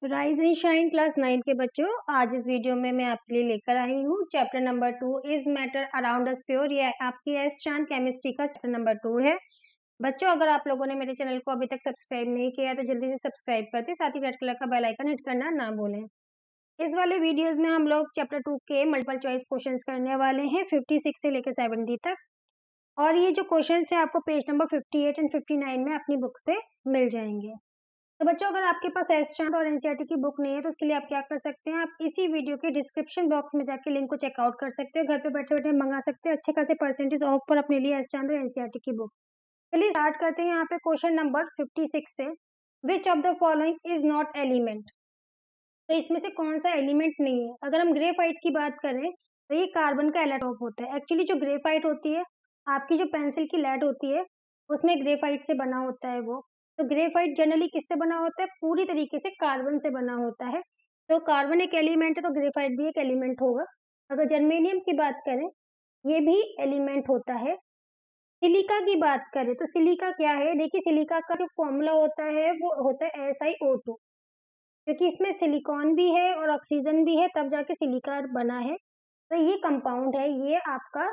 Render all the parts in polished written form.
Rise and shine class 9 के बच्चों, आज इस वीडियो में मैं आपके लिए लेकर आई हूँ chapter number 2 is matter around us pure. ये आपकी एस चांद केमिस्ट्री का चैप्टर नंबर 2 है। बच्चों, अगर आप लोगों ने मेरे चैनल को अभी तक सब्सक्राइब नहीं किया तो जल्दी से सब्सक्राइब करते, साथ ही रेड कलर का बेल आइकन हिट करना ना भूलें। इस वाले वीडियोस में हम लोग चैप्टर 2 के मल्टीपल चॉइस क्वेश्चंस करने वाले हैं 56 से लेकर 70 तक। और ये जो क्वेश्चन है आपको पेज नंबर 58 एंड 59 में अपनी बुक्स पे मिल जाएंगे। तो बच्चों, अगर आपके पास एस चांद और एनसीईआरटी की बुक नहीं है तो उसके लिए आप क्या कर सकते हैं, आप इसी वीडियो के डिस्क्रिप्शन बॉक्स में जाके लिंक को चेकआउट कर सकते हो। घर पे बैठे बैठे मंगा सकते हैं अच्छे खासे परसेंटेज ऑफ पर अपने लिए एस चांद और एनसीईआरटी की बुक। चलिए स्टार्ट करते हैं। यहाँ पे क्वेश्चन नंबर 56 से, विच of the following is not element. तो इसमें से कौन सा एलिमेंट नहीं है। अगर हम ग्रेफाइट की बात करें तो ये कार्बन का एलाटॉप होता है। एक्चुअली जो ग्रेफाइट होती है, आपकी जो पेंसिल की लेड होती है उसमें ग्रेफाइट से बना होता है वो। तो ग्रेफाइट जनरली किससे बना होता है, पूरी तरीके से कार्बन से बना होता है। तो कार्बन एक एलिमेंट है तो ग्रेफाइट भी एक एलिमेंट होगा। अगर जर्मेनियम की बात करें, ये भी एलिमेंट होता है। सिलिका की बात करें तो सिलिका क्या है, देखिए सिलिका का जो फॉर्मूला होता है वो होता है SiO2, क्योंकि इसमें सिलिकॉन भी है और ऑक्सीजन भी है, तब जाके सिलिका बना है। तो ये कंपाउंड है, ये आपका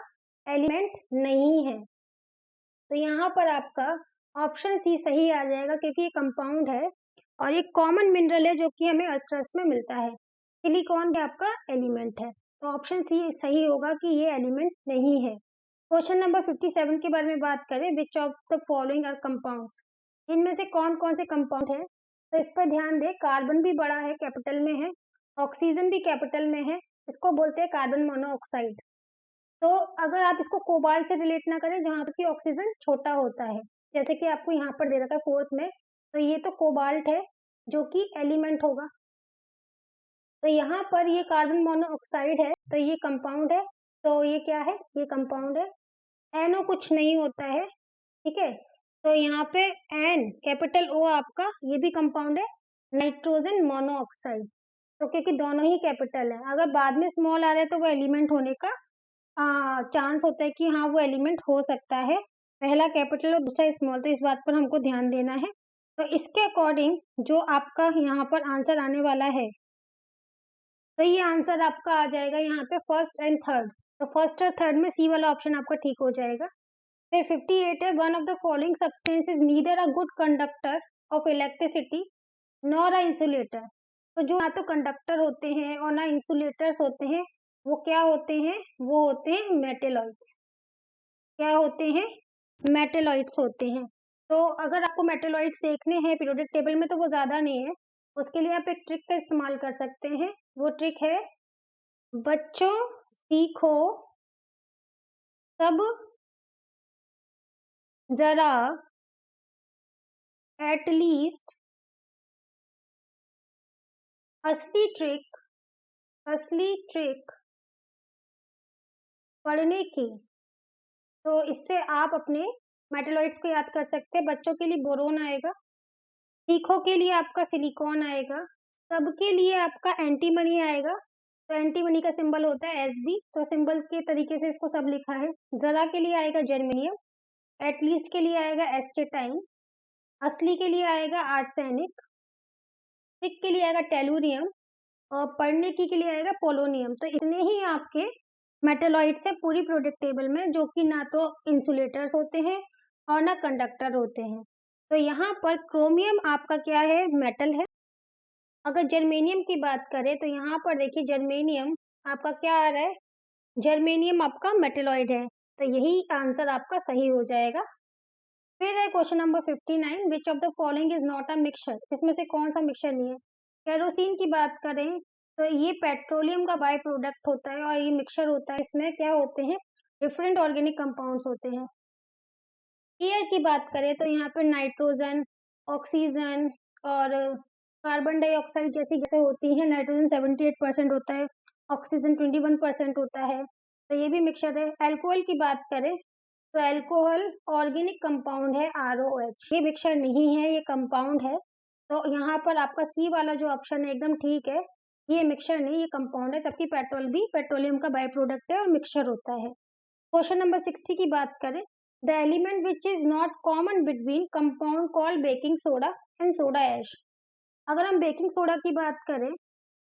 एलिमेंट नहीं है। तो यहाँ पर आपका ऑप्शन सी सही आ जाएगा, क्योंकि ये कंपाउंड है और ये कॉमन मिनरल है जो कि हमें अर्थ क्रस्ट में मिलता है। सिलिकॉन भी आपका एलिमेंट है, तो ऑप्शन सी सही होगा कि ये एलिमेंट नहीं है। क्वेश्चन नंबर 57 के बारे में बात करें, which of the following are compounds. इनमें से कौन कौन से कंपाउंड है, तो इस पर ध्यान दें। कार्बन भी बड़ा है, कैपिटल में है। ऑक्सीजन भी कैपिटल में है, इसको बोलते हैं कार्बन मोनोऑक्साइड। तो अगर आप इसको कोबाल्ट से रिलेट ना करें जहाँ पर कि ऑक्सीजन छोटा होता है, जैसे कि आपको यहाँ पर दे रखा है 4th में, तो ये तो कोबाल्ट है जो कि एलिमेंट होगा। तो यहाँ पर ये कार्बन मोनोऑक्साइड है तो ये कंपाउंड है। तो ये क्या है, ये कंपाउंड है। NO कुछ नहीं होता है, ठीक है। तो यहाँ पे N कैपिटल O आपका ये भी कंपाउंड है, नाइट्रोजन मोनोऑक्साइड। तो क्योंकि दोनों ही कैपिटल है, अगर बाद में स्मॉल आ रहा है तो वो एलिमेंट होने का चांस होता है कि हाँ वो एलिमेंट हो सकता है। पहला कैपिटल और दूसरा स्मॉल, तो इस बात पर हमको ध्यान देना है। तो इसके अकॉर्डिंग जो आपका यहाँ पर आंसर आने वाला है, तो ये आंसर आपका आ जाएगा यहाँ पे फर्स्ट एंड थर्ड। तो फर्स्ट और थर्ड में सी वाला ऑप्शन आपका ठीक हो जाएगा। फिर 58 है, one of the following substance is neither a good conductor of electricity nor a insulator. तो जो ना तो कंडक्टर होते हैं और ना इंसुलेटर्स होते हैं, वो क्या होते हैं, वो होते हैं मेटेलॉइड्स। क्या होते हैं, मेटेलॉइड्स होते हैं। तो अगर आपको मेटेलॉइड्स देखने हैं पीरियोडिक टेबल में तो वो ज्यादा नहीं है, उसके लिए आप एक ट्रिक का इस्तेमाल कर सकते हैं। वो ट्रिक है, बच्चों सीखो सब जरा एटलीस्ट असली ट्रिक पढ़ने की। तो इससे आप अपने मेटेलॉइड्स को याद कर सकते हैं। बच्चों के लिए बोरोन आएगा, सीखो के लिए आपका सिलिकॉन आएगा, सबके लिए आपका एंटीमनी आएगा। तो एंटीमनी का सिंबल होता है SB, तो सिंबल के तरीके से इसको सब लिखा है। जरा के लिए आएगा जर्मेनियम, एटलीस्ट के लिए आएगा एस्टेटाइन, असली के लिए आएगा आर्सेनिक, ट्रिक के लिए आएगा टेलुरियम और पढ़ने की के लिए आएगा पोलोनियम। तो इतने ही आपके मेटेलॉइड्स है पूरी प्रोडक्ट टेबल में, जो कि ना तो इंसुलेटर्स होते हैं और ना कंडक्टर होते हैं। तो यहाँ पर क्रोमियम आपका क्या है, मेटल है। अगर जर्मेनियम की बात करें तो यहाँ पर देखिए जर्मेनियम आपका क्या आ रहा है, जर्मेनियम आपका मेटेलॉइड है। तो यही आंसर आपका सही हो जाएगा। फिर है question number 59, which of the following is not a mixture. इसमें से कौन सा मिक्सचर नहीं है। केरोसिन की बात करें तो ये पेट्रोलियम का बाय प्रोडक्ट होता है और ये मिक्सचर होता है। इसमें क्या होते हैं, डिफरेंट ऑर्गेनिक कंपाउंड्स होते हैं। एयर की बात करें तो यहाँ पर नाइट्रोजन, ऑक्सीजन और कार्बन डाइऑक्साइड जैसी गैसें होती हैं। नाइट्रोजन 78% होता है, ऑक्सीजन 21% होता है। तो ये भी मिक्सचर है। अल्कोहल की बात करें तो अल्कोहल ऑर्गेनिक कंपाउंड है ROH, ये मिक्सचर नहीं है, ये कंपाउंड है। तो यहाँ पर आपका सी वाला जो ऑप्शन है एकदम ठीक है, ये मिक्सचर नहीं, ये कंपाउंड है। तबकि पेट्रोल भी पेट्रोलियम का बाय प्रोडक्ट है और मिक्सचर होता है। क्वेश्चन नंबर 60 की बात करें, the element which is not common between compound called baking soda and soda ash. अगर हम बेकिंग सोडा की बात करें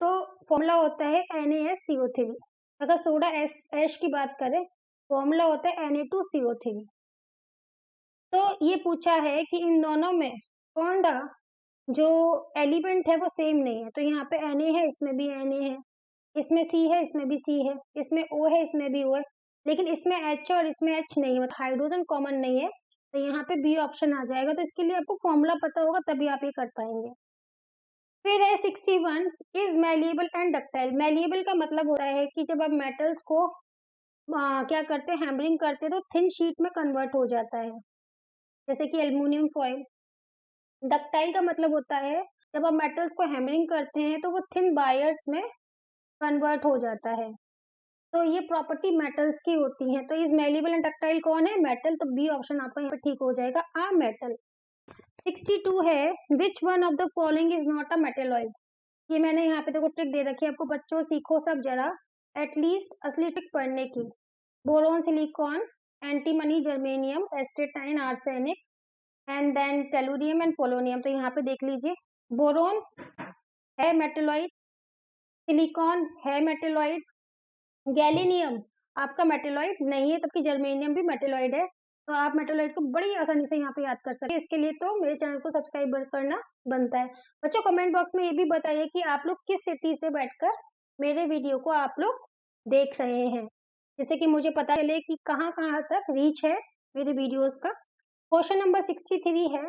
तो फॉर्मूला होता है NaSCO3। अगर सोडा ऐश की बात करें फॉर्मूला होता है Na2CO3। तो ये पूछा है कि इन दोनों में कौन सा जो एलिमेंट है वो सेम नहीं है। तो यहाँ पे Na है, इसमें भी Na है, इसमें C है, इसमें भी C है, इसमें O है, इसमें भी O है, लेकिन इसमें H और इसमें H नहीं है, मतलब हाइड्रोजन कॉमन नहीं है। तो यहाँ पे B ऑप्शन आ जाएगा। तो इसके लिए आपको फॉर्मूला पता होगा तभी आप ये कर पाएंगे। फिर है 61 is malleable and ductile. Malleable का मतलब होता है कि जब आप मेटल्स को क्या करते हैं, हैमरिंग करते हैं तो थिन शीट में कन्वर्ट हो जाता है, जैसे कि एल्युमिनियम फॉइल। डक्टाइल का मतलब होता है जब आप मेटल्स को हैमरिंग करते हैं तो वो थिन वायर्स में कन्वर्ट हो जाता है। तो ये प्रॉपर्टी मेटल्स की होती है। तो इस मेलिएबल एंड डक्टाइल कौन है? मेटल। तो बी ऑप्शन आपका यहाँ पे ठीक हो जाएगा, आ मेटल। 62 है which one of the following is not a metalloid. ये मैंने यहाँ पे देखो ट्रिक दे रखी है आपको, बच्चों सीखो सब जरा एटलीस्ट असली ट्रिक पढ़ने की। Boron, silicon, antimony, germanium, astatine, arsenic and then tellurium and polonium. तो यहाँ पे देख लीजिए, बोरोन है मेटेलॉइड, सिलिकॉन है मेटेलॉइड, गैलीनियम आपका मेटेलॉइड नहीं है, जबकि जर्मेनियम भी मेटेलॉइड है। तो आप मेटेलॉइड को बड़ी आसानी से यहाँ पे याद कर सकते हैं। इसके लिए तो मेरे चैनल को सब्सक्राइब करना बनता है। बच्चों कमेंट बॉक्स में ये भी बताइए कि आप लोग किस सिटी से बैठकर मेरे वीडियो को आप लोग देख रहे हैं, जिससे कि मुझे पता चले कि कहाँ कहाँ तक रीच है मेरे वीडियोज का। क्वेश्चन नंबर 63 है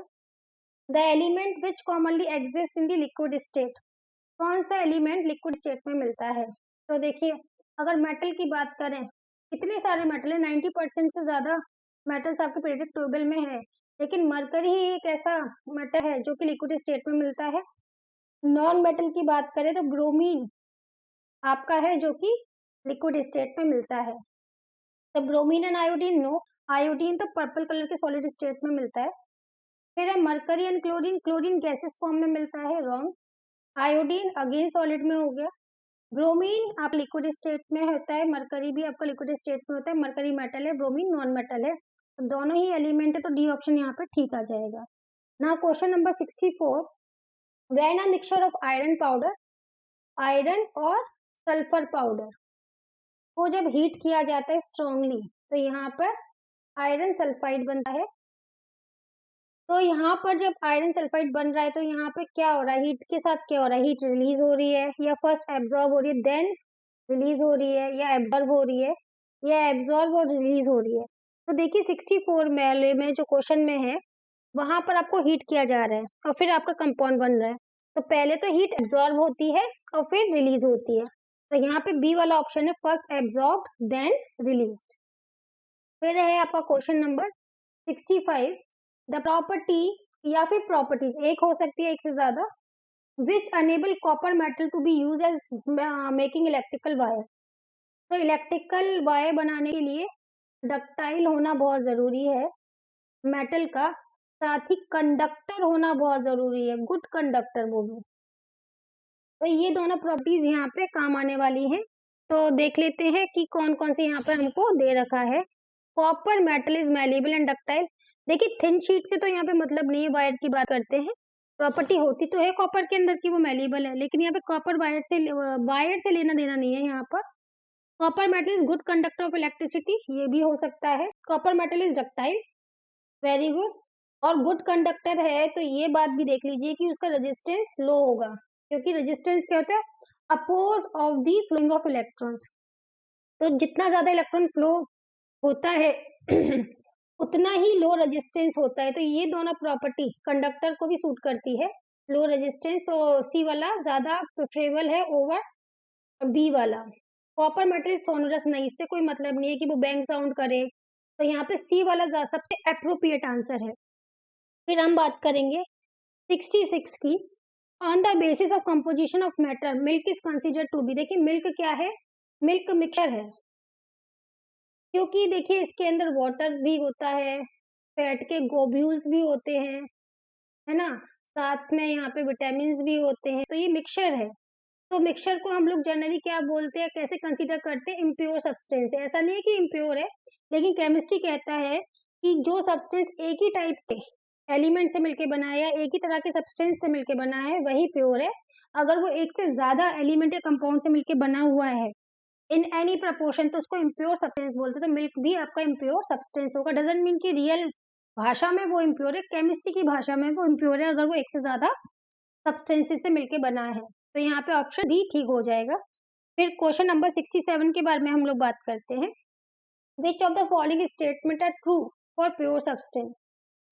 the element which commonly exist in the liquid state. कौन सा एलिमेंट लिक्विड स्टेट में मिलता है? तो देखिए, अगर मेटल की बात करें, कितने सारे मेटल है, 90% से ज्यादा मेटल्स आपके पीरियोडिक टेबल में है, लेकिन मरकरी ही एक ऐसा मेटल है जो कि लिक्विड स्टेट में मिलता है। नॉन मेटल की बात करें तो ब्रोमीन आपका है जो कि लिक्विड स्टेट में मिलता है। तो bromine and iodine no, iodine तो पर्पल कलर के सॉलिड स्टेट में मिलता है। फिर है mercury and chlorine, chlorine gases form में मिलता है, रॉन्ग। आयोडीन अगेन सॉलिड में हो गया। ब्रोमीन आप लिक्विड स्टेट में होता है, मरकरी भी आपका लिक्विड स्टेट में होता है। मरकरी मेटल है, ब्रोमीन नॉन मेटल है, तो दोनों ही एलिमेंट है, तो डी ऑप्शन यहाँ पे ठीक आ जाएगा। ना question number 64 when a mixture of iron powder, iron और सल्फर पाउडर को जब हीट किया जाता है स्ट्रांगली, तो यहाँ पर आयरन सल्फाइड बनता है। तो यहाँ पर जब आयरन सल्फाइड बन रहा है तो यहाँ पे क्या हो रहा है, हीट के साथ क्या हो रहा है, हीट रिलीज हो रही है या फर्स्ट एब्जॉर्ब हो रही है देन रिलीज हो रही है, या एब्जॉर्ब हो रही है या एब्जॉर्ब और रिलीज हो रही है। तो देखिए 64 में जो क्वेश्चन में है वहां पर आपको हीट किया जा रहा है और फिर आपका कंपाउंड बन रहा है। तो पहले तो हीट एब्जॉर्ब होती है और फिर रिलीज होती है। तो यहाँ पे बी वाला ऑप्शन है, फर्स्ट एब्जॉर्ब देन रिलीज्ड। फिर है आपका क्वेश्चन नंबर 65 द प्रॉपर्टी या फिर प्रॉपर्टीज एक हो सकती है, एक से ज्यादा, which enable copper metal to be use as making electrical wire. तो इलेक्ट्रिकल वायर बनाने के लिए डक्टाइल होना बहुत जरूरी है मेटल का, साथ ही कंडक्टर होना बहुत जरूरी है, गुड कंडक्टर वो भी। तो ये दोनों प्रॉपर्टीज यहाँ पे काम आने वाली हैं। तो देख लेते हैं कि कौन कौन से यहाँ पे हमको दे रखा है। Copper metal is malleable and ductile. देखिए थिन शीट से तो यहाँ पे मतलब नहीं है, वायर की बात करते हैं। प्रॉपर्टी होती तो है कॉपर के अंदर की वो मैलिएबल है, लेकिन यहाँ पे कॉपर वायर से लेना देना नहीं है यहाँ पर। Copper metal is good conductor of electricity, ये भी हो सकता है। Copper metal is ductile, very good. और गुड कंडक्टर है तो ये बात भी देख लीजिए कि उसका रेजिस्टेंस लो होगा, क्योंकि रेजिस्टेंस क्या होता है, oppose of the flowing of electrons. तो जितना ज्यादा इलेक्ट्रॉन फ्लो होता है उतना ही लो रेजिस्टेंस होता है। तो ये दोनों प्रॉपर्टी कंडक्टर को भी सूट करती है, लो रेजिस्टेंस। तो सी वाला ज्यादा प्रेफरेबल है ओवर बी वाला। कॉपर मेटल सोनरस नहीं, इससे कोई मतलब नहीं है कि वो बैंग साउंड करे, तो यहाँ पे सी वाला सबसे अप्रोप्रिएट आंसर है। फिर हम बात करेंगे 66 की, on the basis of composition of matter milk is considered to be. देखिए मिल्क क्या है, मिल्क मिक्सचर है, क्योंकि देखिए इसके अंदर वाटर भी होता है, फैट के ग्लोब्यूल्स भी होते हैं, है ना, साथ में यहाँ पे विटामिन भी होते हैं, तो ये मिक्सचर है। तो मिक्सचर को हम लोग जनरली क्या बोलते हैं, कैसे कंसीडर करते हैं, इम्प्योर सब्सटेंस है। ऐसा नहीं है कि इम्प्योर है, लेकिन केमिस्ट्री कहता है कि जो सब्सटेंस एक ही टाइप के एलिमेंट से मिलके बना है या एक ही तरह के सब्सटेंस से मिलके बना है वही प्योर है। अगर वो एक से ज्यादा एलिमेंट या कंपाउंड से मिलके बना हुआ है इन एनी प्रपोर्शन तो उसको इम्प्योर सब्सटेंस बोलते हैं। तो मिल्क भी आपका इम्प्योर सब्सटेंस होगा। डजंट मीन कि रियल भाषा में वो इम्प्योर है, केमिस्ट्री की भाषा में वो इम्प्योर है अगर वो एक से ज्यादा सब्सटेंसेस से मिलके बना है। तो यहाँ पे ऑप्शन बी ठीक हो जाएगा। फिर क्वेश्चन नंबर 67 के बारे में हम लोग बात करते हैं। Which of the following statement are true for pure substance.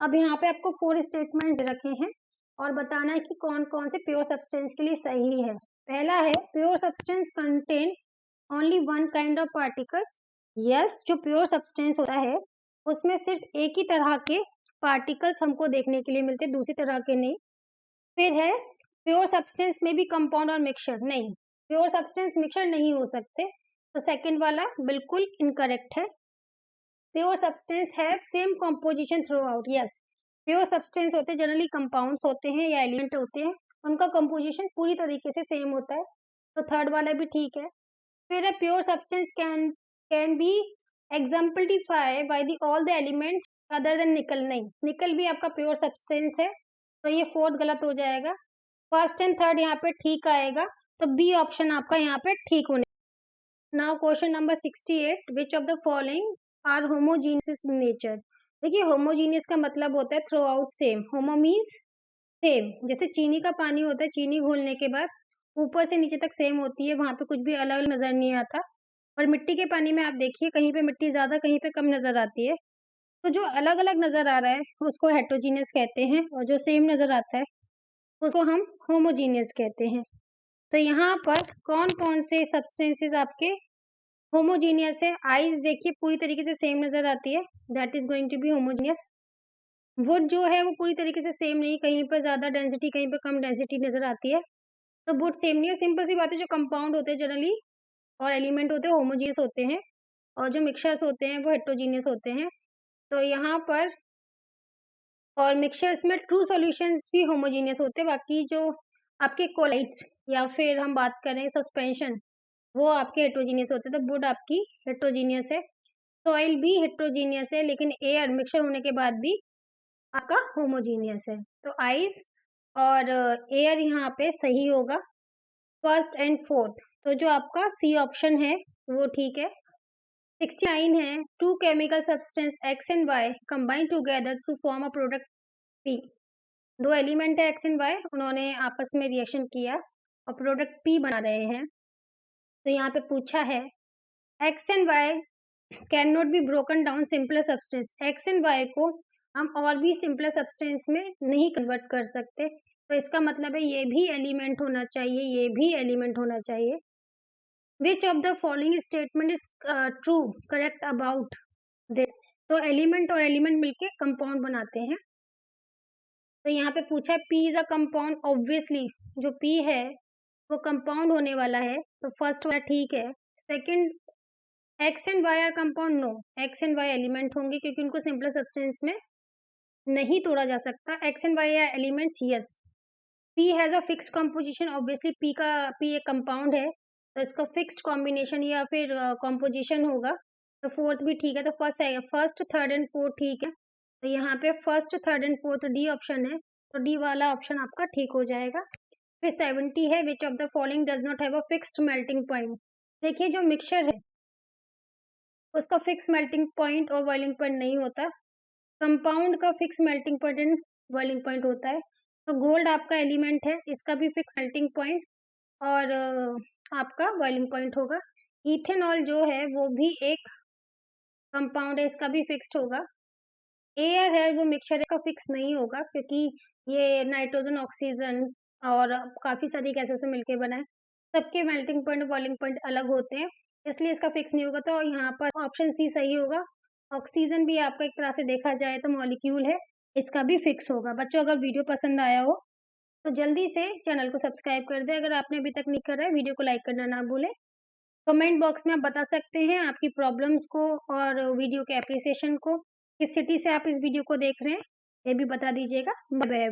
अब यहाँ पे आपको 4 स्टेटमेंट्स रखे हैं और बताना है कि कौन कौन से प्योर सब्सटेंस के लिए सही है। पहला है pure substance contain only one kind of particles. Yes, जो प्योर सब्सटेंस होता है उसमें सिर्फ एक ही तरह के पार्टिकल्स हमको देखने के लिए मिलते हैं, दूसरी तरह के नहीं। फिर है प्योर सब्सटेंस में भी कंपाउंड और मिक्सचर। नहीं, प्योर सब्सटेंस मिक्सचर नहीं हो सकते, तो सेकंड वाला बिल्कुल इनकरेक्ट है। Pure substance have same composition through out. Yes, pure substance होते हैं जनरली कंपाउंड्स होते हैं या एलिमेंट होते हैं, उनका कंपोजिशन पूरी तरीके से सेम होता है, तो थर्ड वाला भी ठीक है। फिर है pure substance can be exemplify by the all the element other than nickel. नहीं, निकल भी आपका प्योर सब्सटेंस है, तो ये फोर्थ गलत हो जाएगा। फर्स्ट एंड थर्ड यहाँ पे ठीक आएगा, तो बी ऑप्शन आपका यहाँ पे ठीक होने। Now question number 68, which of the following are homogeneous in nature. देखिए, होमोजीनियस का मतलब होता है throughout same. Homo means same, जैसे चीनी का पानी होता है, चीनी घोलने के बाद ऊपर से नीचे तक सेम होती है, वहां पे कुछ भी अलग नजर नहीं आता। और मिट्टी के पानी में आप देखिए, कहीं पे मिट्टी ज्यादा कहीं पे कम नजर आती है, तो जो अलग अलग नजर आ रहा है उसको हेट्रोजीनियस कहते हैं, और जो सेम नजर आता है उसको हम होमोजीनियस कहते हैं। तो यहाँ पर कौन कौन से सब्सटेंसेस आपके होमोजीनियस है। आइस देखिए पूरी तरीके से सेम नजर आती है, that is going to be homogeneous. Wood जो है वो पूरी तरीके से सेम नहीं, कहीं पर ज्यादा डेंसिटी कहीं पर कम डेंसिटी नजर आती है, तो वुड सेम नहीं है। सिंपल सी बात है, जो कंपाउंड होते हैं जनरली और एलिमेंट होते हैं होमोजीनियस होते हैं, और जो मिक्सचर्स होते हैं वो हेट्रोजीनियस होते हैं। तो यहाँ पर और मिक्सचर्स में ट्रू सॉल्यूशंस भी होमोजीनियस होते हैं, बाकी जो आपके कोलाइड्स या फिर हम बात करें सस्पेंशन वो आपके हेट्रोजीनियस होते हैं। तो वुड आपकी हेट्रोजीनियस है, सॉइल भी हेट्रोजीनियस है, लेकिन एयर मिक्सचर होने के बाद भी आपका होमोजीनियस है। तो आइस और एयर यहाँ पे सही होगा फर्स्ट एंड फोर्थ। तो जो आपका सी ऑप्शन है वो ठीक है। 69 है, two chemical substance X and Y combine together to form a product P. दो एलिमेंट है एक्स एंड वाई, उन्होंने आपस में रिएक्शन किया और प्रोडक्ट पी बना रहे हैं। तो यहाँ पे पूछा है X and Y can not be broken down simpler substance. X and Y को हम और भी सिंपलर सब्सटेंस में नहीं कन्वर्ट कर सकते, तो इसका मतलब है ये भी एलिमेंट होना चाहिए, ये भी एलिमेंट होना चाहिए। विच of the following statement is true correct about this. तो एलिमेंट और एलिमेंट मिलके कंपाउंड बनाते हैं। तो यहाँ पे पूछा है P is a compound. Obviously जो पी है वो कंपाउंड होने वाला है, तो फर्स्ट वाला ठीक है। Second, X and Y are compound. No, X and Y element होंगे क्योंकि उनको सिंपल सब्सटेंस में नहीं तोड़ा जा सकता। X and Y are elements. Yes, P has a fix composition. Obviously P एक कंपाउंड है, तो इसका फिक्स्ड कॉम्बिनेशन या फिर कॉम्पोजिशन होगा। तो फोर्थ भी ठीक है, तो फर्स्ट थर्ड एंड फोर्थ ठीक है। तो यहाँ पे first third and fourth D option है, तो डी वाला ऑप्शन आपका ठीक हो जाएगा। फिर 70 है, विच of the following does not have a fixed melting point. देखिए, जो मिक्सचर है उसका फिक्स मेल्टिंग पॉइंट और बॉइलिंग पॉइंट नहीं होता। कंपाउंड का fix melting point and boiling point होता है। तो गोल्ड आपका एलिमेंट है, इसका भी फिक्स मेल्टिंग पॉइंट और आपका बॉइलिंग पॉइंट होगा। इथेनॉल जो है वो भी एक कंपाउंड है, इसका भी फिक्स्ड होगा। एयर है वो मिक्सचर का फिक्स नहीं होगा, क्योंकि ये नाइट्रोजन ऑक्सीजन और काफी सारी गैसों से मिलकर बना है, सबके मेल्टिंग पॉइंट और बॉइलिंग पॉइंट अलग होते हैं, इसलिए इसका फिक्स नहीं होगा। तो यहाँ पर ऑप्शन सी सही होगा। ऑक्सीजन भी आपका एक तरह से देखा जाए तो मॉलिक्यूल है, इसका भी फिक्स होगा। बच्चों, अगर वीडियो पसंद आया हो तो जल्दी से चैनल को सब्सक्राइब कर दें। अगर आपने अभी तक नहीं करा है, वीडियो को लाइक करना ना भूलें। कमेंट बॉक्स में आप बता सकते हैं आपकी प्रॉब्लम्स को और वीडियो के एप्रिसिएशन को, किस सिटी से आप इस वीडियो को देख रहे हैं ये भी बता दीजिएगा। Bye bye.